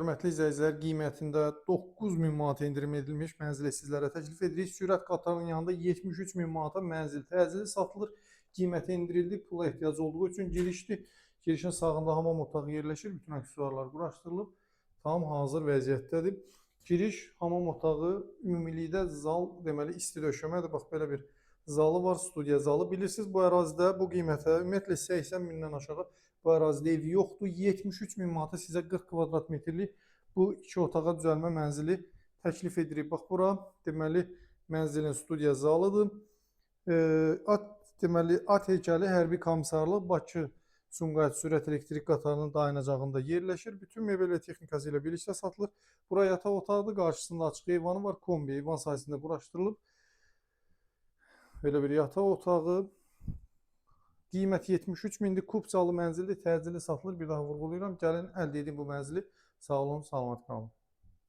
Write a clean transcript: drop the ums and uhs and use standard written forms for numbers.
Hörmətli izləyicilər, qiymətində 9000 manata endirim edilmiş mənzili sizlərə təklif edirik. Sürət qatarının yanında 73000 manata mənzil təcili satılır. Qiyməti endirildi, pula ehtiyac olduğu üçün girişdi. Girişin sağında hamam otağı yerləşir. Bütün aksesuarlar quraşdırılıb. Tam hazır vəziyyətdədir. Giriş, hamam otağı, ümumilikdə zal, deməli isti döşəmədir. Bax, belə bir zalı var, studiya zalı. Bilirsiniz, bu ərazidə bu qiymətə ümumiyyətlə 80 mindən aşağı bu ərazidə ev yoxdur. 73000 manata sizə 40 kvadrat metrlik bu iki otağa düzəlmə mənzili təklif edirik. Bax, bura deməli mənzilin studiya zalıdır. Deməli at heykəli hərbi komissarlıq Bakı Sumqayıt Sürət Elektrik Qatarının dayanacağında yerləşir. Bütün mebel və texnikası ilə birlikdə satılır. Bura yataq otağıdır. Qarşısında açıq eyvanı var. Kombi eyvan sayəsində quraşdırılıb. Belə bir yataq otağı. Qiymət 73 mindir. Kubcalı mənzildir. Təcili satılır. Bir daha vurğulayıram. Gəlin əldə edin bu mənzili. Sağ olun, salamat qalın.